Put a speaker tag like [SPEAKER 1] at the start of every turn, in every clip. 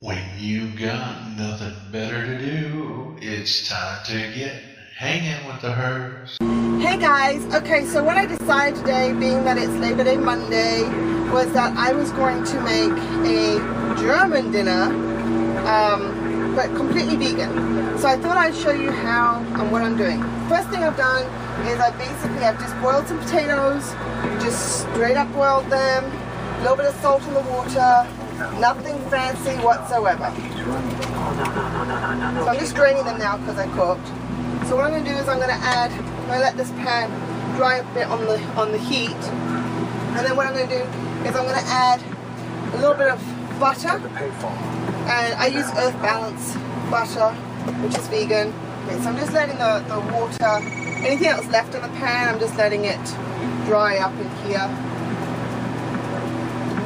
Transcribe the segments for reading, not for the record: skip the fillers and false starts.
[SPEAKER 1] When you got nothing better to do, it's time to get hanging with the hers.
[SPEAKER 2] Hey guys, okay, so what I decided today, being that it's Labor Day Monday, was that I was going to make a German dinner, but completely vegan. So I thought I'd show you how and what I'm doing. First thing I've done is I've just boiled some potatoes, just straight up boiled them, a little bit of salt in the water, nothing fancy whatsoever. So I'm just draining them now because I cooked. So what I'm going to do is I'm going to let this pan dry a bit on the heat, and then what I'm going to do is I'm going to add a little bit of butter, and I use Earth Balance butter, which is vegan. Okay, so I'm just letting the water, anything that was left in the pan, I'm just letting it dry up in here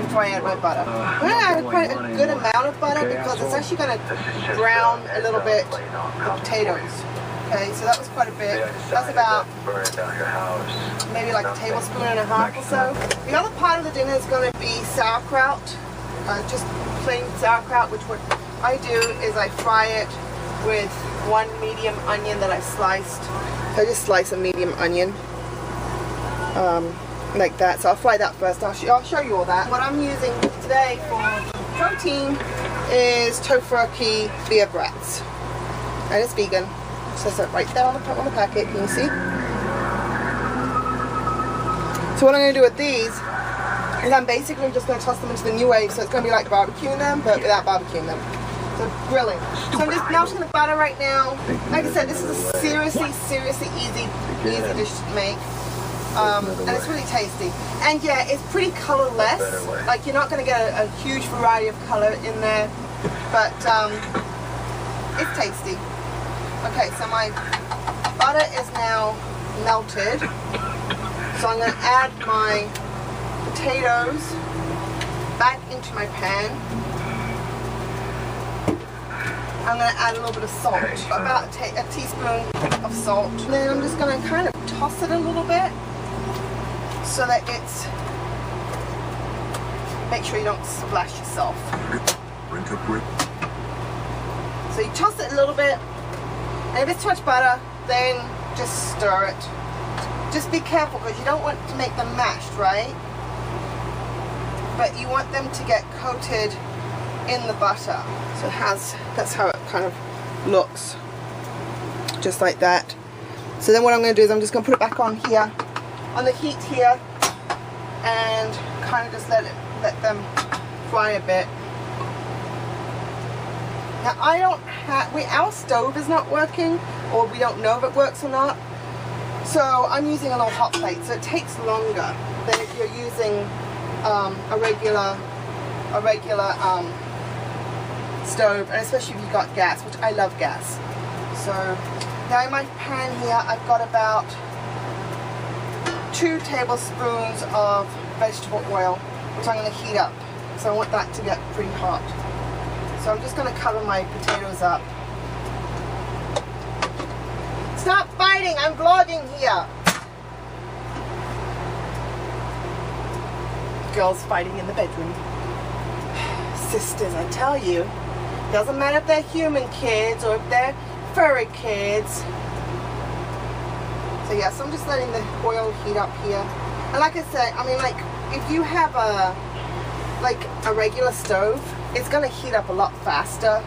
[SPEAKER 2] before I add my butter. I'm going to add quite a good amount of butter because it's actually going to brown a little bit the potatoes. Okay, so that was quite a bit. That's about maybe like a tablespoon and a half or so. The other part of the dinner is going to be sauerkraut, just plain sauerkraut, which what I do is I fry it with one medium onion that I've sliced. So I just slice a medium onion like that. So I'll fry that first. I'll show you all that. What I'm using today for protein is tofurkey beer brats, and it's vegan. It says it right there on the packet, can you see? So what I'm going to do with these is I'm basically just going to toss them into the new wave, so it's going to be like barbecuing them, but without barbecuing them. So grilling. So I'm just melting the butter right now. Like I said, this is a seriously easy dish to make. And it's really tasty. And yeah, it's pretty colorless. Like you're not going to get a huge variety of color in there, but it's tasty. Okay, so my butter is now melted, so I'm going to add my potatoes back into my pan. I'm going to add a little bit of salt, about a teaspoon of salt. And then I'm just going to kind of toss it a little bit so that it's, make sure you don't splash yourself. So you toss it a little bit. And if it's too much butter, then just stir it. Just be careful because you don't want to make them mashed, right? But you want them to get coated in the butter. So that's how it kind of looks. Just like that. So then what I'm going to do is I'm just going to put it back on here, on the heat here, and kind of just let them fry a bit. Now I don't have, our stove is not working, or we don't know if it works or not. So I'm using a little hot plate, so it takes longer than if you're using a regular stove, and especially if you've got gas, which I love gas. So now in my pan here, I've got about 2 tablespoons of vegetable oil, which I'm going to heat up. So I want that to get pretty hot. So I'm just going to cover my potatoes up. Stop fighting! I'm vlogging here! Girls fighting in the bedroom. Sisters, I tell you. Doesn't matter if they're human kids or if they're furry kids. So yeah, so I'm just letting the oil heat up here. And like I said, I mean, like, if you have a regular stove, it's going to heat up a lot faster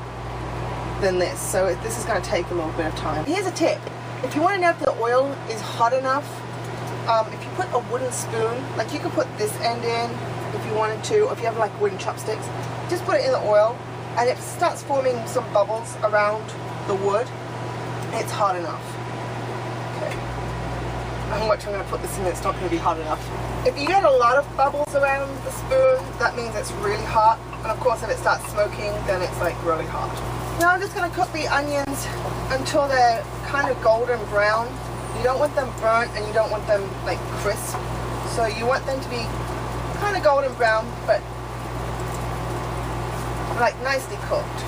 [SPEAKER 2] than this, so this is going to take a little bit of time. Here's a tip. If you want to know if the oil is hot enough, if you put a wooden spoon, like you could put this end in if you wanted to, or if you have like wooden chopsticks, just put it in the oil, and it starts forming some bubbles around the wood, it's hot enough. Okay. How much I'm going to put this in, it's not going to be hot enough. If you get a lot of bubbles around the spoon, that means it's really hot. And of course, if it starts smoking, then it's like really hot. Now I'm just going to cook the onions until they're kind of golden brown. You don't want them burnt and you don't want them like crisp. So you want them to be kind of golden brown, but like nicely cooked.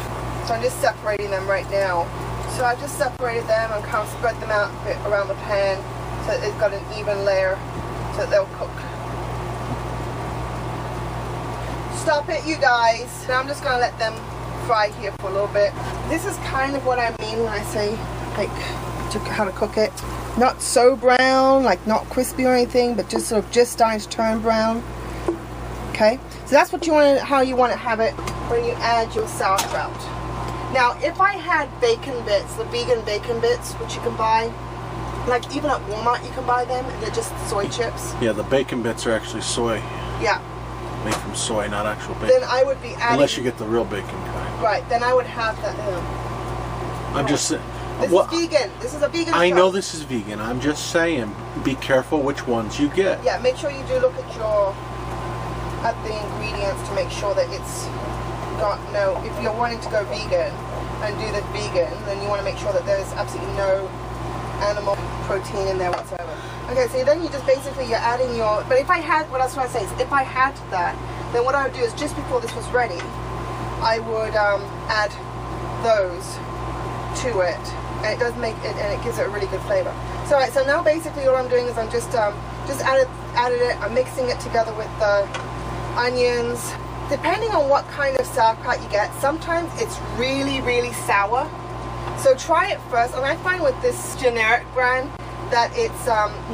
[SPEAKER 2] So I'm just separating them right now. So I've just separated them and kind of spread them out a bit around the pan so that it's got an even layer so that they'll cook. Stop it, you guys. Now I'm just going to let them fry here for a little bit. This is kind of what I mean when I say like how to cook it. Not so brown, like not crispy or anything, but just sort of just starting to turn brown. Okay, so that's what you want to, how you want to have it when you add your sauerkraut. Now, if I had bacon bits, the vegan bacon bits, which you can buy, like even at Walmart, you can buy them. They're just soy chips.
[SPEAKER 3] Yeah, the bacon bits are actually soy.
[SPEAKER 2] Yeah.
[SPEAKER 3] Made from soy, not actual bacon.
[SPEAKER 2] Then I would be adding.
[SPEAKER 3] Unless you get the real bacon kind.
[SPEAKER 2] Right. Then I would have that.
[SPEAKER 3] I'm just saying.
[SPEAKER 2] This is vegan. This is a vegan.
[SPEAKER 3] I know this is vegan. I'm just saying, be careful which ones you get.
[SPEAKER 2] Yeah. Make sure you do look at the ingredients to make sure that it's got no. If you're wanting to go vegan and do the vegan, then you want to make sure that there's absolutely no animal protein in there whatsoever. Okay, so then you just basically you're adding your. But if I had, what I was trying to say is, if I had that, then what I would do is just before this was ready, I would add those to it, and it does make it, and it gives it a really good flavor. So, right, so now basically all I'm doing is I'm just added it. I'm mixing it together with the onions. Depending on what kind of sauerkraut you get, sometimes it's really, really sour. So try it first, and I find with this generic brand that it's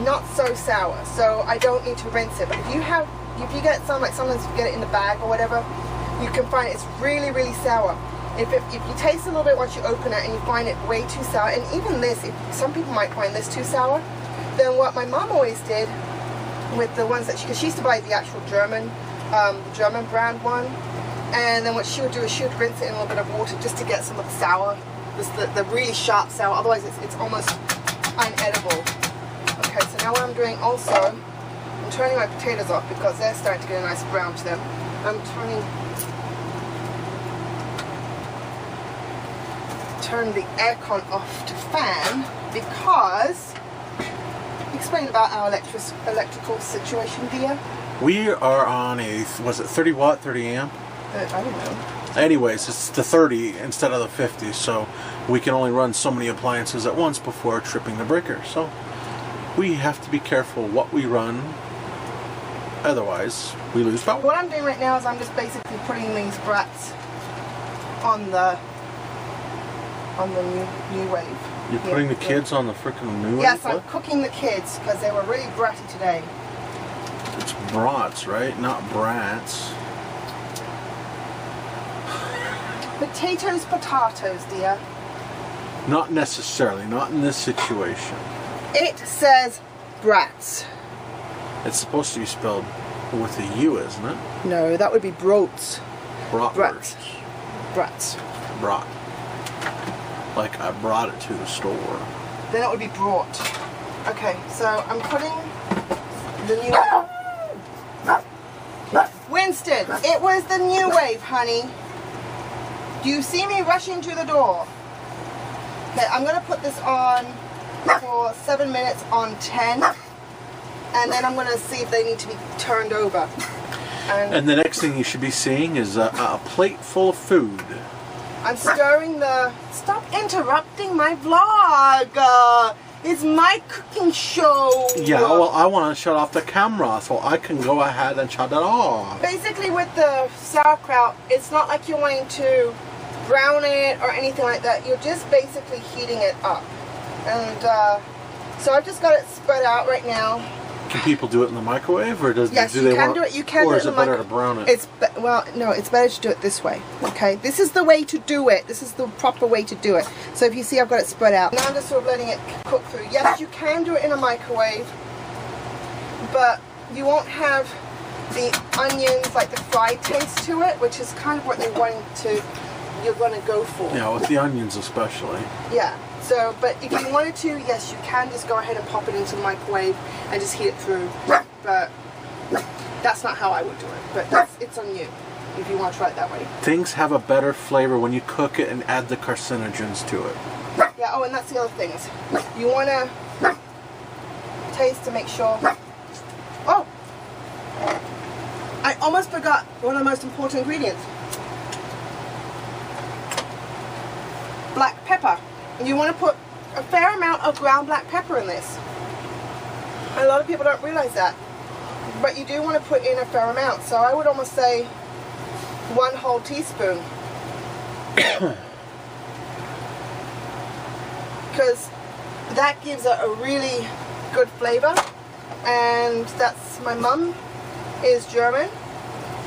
[SPEAKER 2] not so sour, so I don't need to rinse it. But if you get some, like sometimes you get it in the bag or whatever, you can find it's really, really sour. If you taste a little bit once you open it and you find it way too sour, and even this, some people might find this too sour, then what my mom always did with the ones that she used to buy the actual German brand one, and then what she would do is she would rinse it in a little bit of water just to get some of the sour, the really sharp sour, otherwise it's almost unedible. Okay, so now what I'm doing also, I'm turning my potatoes off because they're starting to get a nice brown to them. I'm turning the aircon off to fan because, explain about our electrical situation, dear.
[SPEAKER 3] We are on a, was it 30 watt, 30 amp?
[SPEAKER 2] I don't know.
[SPEAKER 3] Anyways, it's the 30 instead of the 50, so we can only run so many appliances at once before tripping the breaker. So we have to be careful what we run, otherwise we lose power.
[SPEAKER 2] What I'm doing right now is I'm just basically putting these brats on the new wave.
[SPEAKER 3] You're putting the kids on the freaking new wave?
[SPEAKER 2] Yes, I'm cooking the kids because they were really bratty today.
[SPEAKER 3] It's brats, right? Not brats.
[SPEAKER 2] Potatoes, dear.
[SPEAKER 3] Not necessarily, not in this situation.
[SPEAKER 2] It says brats.
[SPEAKER 3] It's supposed to be spelled with a U, isn't it?
[SPEAKER 2] No, that would be broats.
[SPEAKER 3] Bratwurst.
[SPEAKER 2] Brats.
[SPEAKER 3] Brat. Like I brought it to the store.
[SPEAKER 2] Then it would be brought. Okay, so I'm putting the new... Winston, it was the new wave, honey. Do you see me rushing to the door? Okay, I'm going to put this on for 7 minutes on 10. And then I'm going to see if they need to be turned over.
[SPEAKER 3] And the next thing you should be seeing is a plate full of food.
[SPEAKER 2] I'm stirring the... Stop interrupting my vlog! It's my cooking show!
[SPEAKER 3] Yeah, well, I want to shut off the camera so I can go ahead and shut it off.
[SPEAKER 2] Basically with the sauerkraut, it's not like you're wanting to brown it or anything like that. You're just basically heating it up. And so I've just got it spread out right now.
[SPEAKER 3] Can people do it in the microwave, or does
[SPEAKER 2] yes,
[SPEAKER 3] do they want?
[SPEAKER 2] Do it. You can
[SPEAKER 3] or
[SPEAKER 2] do it
[SPEAKER 3] is it better to brown it?
[SPEAKER 2] Well, no, it's better to do it this way. Okay, this is the way to do it. This is the proper way to do it. So if you see, I've got it spread out. Now I'm just sort of letting it cook through. Yes, you can do it in a microwave, but you won't have the onions, like the fried taste to it, which is kind of what you're going to go for.
[SPEAKER 3] Yeah, with the onions especially.
[SPEAKER 2] Yeah. So, but if you wanted to, yes, you can just go ahead and pop it into the microwave and just heat it through. But that's not how I would do it. But it's on you if you want to try it that way.
[SPEAKER 3] Things have a better flavor when you cook it and add the carcinogens to it.
[SPEAKER 2] Yeah. Oh, and that's the other things. You want to taste to make sure. Oh, I almost forgot one of the most important ingredients. Black pepper. You want to put a fair amount of ground black pepper in this. A lot of people don't realize that. But you do want to put in a fair amount. So I would almost say 1 whole teaspoon. because that gives it a really good flavor. And that's, my mum is German,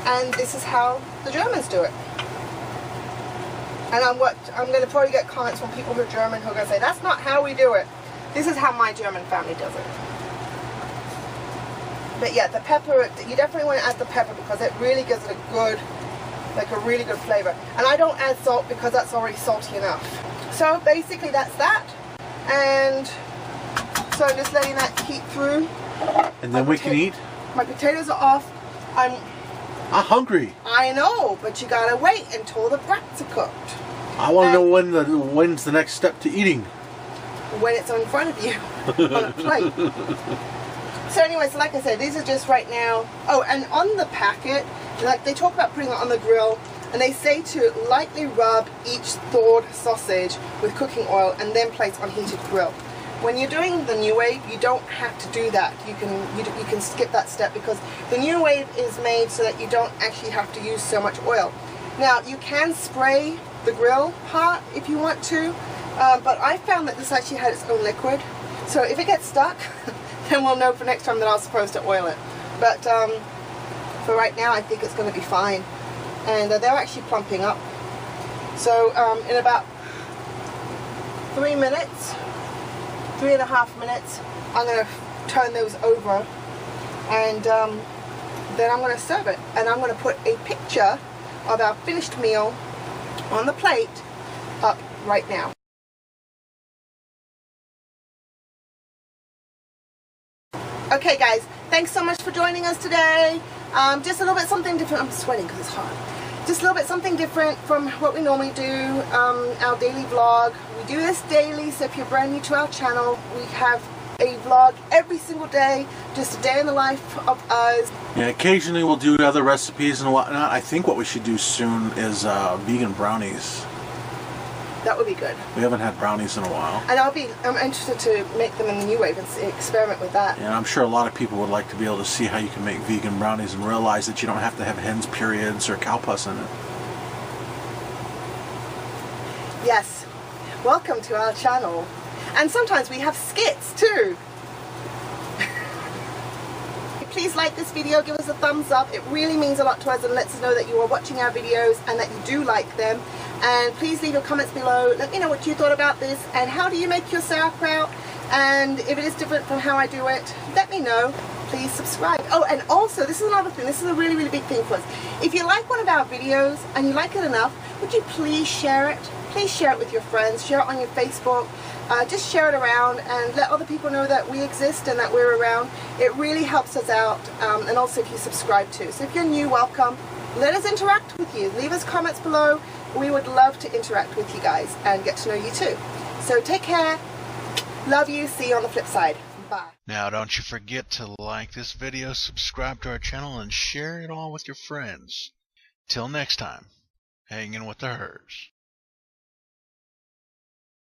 [SPEAKER 2] and this is how the Germans do it. And I'm going to probably get comments from people who are German who are going to say, that's not how we do it. This is how my German family does it. But yeah, the pepper, you definitely want to add the pepper because it really gives it a good, like a really good flavor. And I don't add salt because that's already salty enough. So basically that's that. And so I'm just letting that heat through.
[SPEAKER 3] And then we can eat?
[SPEAKER 2] My potatoes are off. I'm
[SPEAKER 3] hungry.
[SPEAKER 2] I know, but you gotta wait until the brats are cooked.
[SPEAKER 3] I want to know when's the next step to eating.
[SPEAKER 2] When it's in front of you on a plate. So anyways, like I said, these are just right now. Oh, and on the packet, like they talk about putting it on the grill, and they say to lightly rub each thawed sausage with cooking oil and then place on heated grill. When you're doing the New Wave, you don't have to do that. You can skip that step because the New Wave is made so that you don't actually have to use so much oil. Now, you can spray the grill part if you want to, but I found that this actually had its own liquid. So if it gets stuck, then we'll know for next time that I was supposed to oil it. But for right now, I think it's going to be fine. And they're actually plumping up. So in about 3 minutes, 3.5 minutes, I'm going to turn those over, and then I'm going to serve it. And I'm going to put a picture of our finished meal on the plate up right now. Okay guys, thanks so much for joining us today. Just a little bit something different. I'm sweating because it's hot. Just a little bit something different from what we normally do, our daily vlog. We do this daily, so if you're brand new to our channel, we have a vlog every single day, just a day in the life of us.
[SPEAKER 3] Yeah, occasionally we'll do other recipes and whatnot. I think what we should do soon is vegan brownies.
[SPEAKER 2] That would be good.
[SPEAKER 3] We haven't had brownies in a while.
[SPEAKER 2] And I'm interested to make them in the New Wave and experiment with that.
[SPEAKER 3] And I'm sure a lot of people would like to be able to see how you can make vegan brownies and realize that you don't have to have hen's periods or cow pus in it.
[SPEAKER 2] Yes. Welcome to our channel. And sometimes we have skits too. Please like this video, give us a thumbs up. It really means a lot to us and lets us know that you are watching our videos and that you do like them. And please leave your comments below. Let me know what you thought about this and how do you make your sauerkraut. And if it is different from how I do it, let me know. Please subscribe. Oh, and also, this is another thing. This is a really, really big thing for us. If you like one of our videos and you like it enough, would you please share it? Please share it with your friends. Share it on your Facebook. Just share it around and let other people know that we exist and that we're around. It really helps us out. And also if you subscribe too. So if you're new, welcome. Let us interact with you. Leave us comments below. We would love to interact with you guys and get to know you too. So take care. Love you. See you on the flip side. Bye.
[SPEAKER 1] Now don't you forget to like this video, subscribe to our channel, and share it all with your friends. Till next time, hang in with the herds.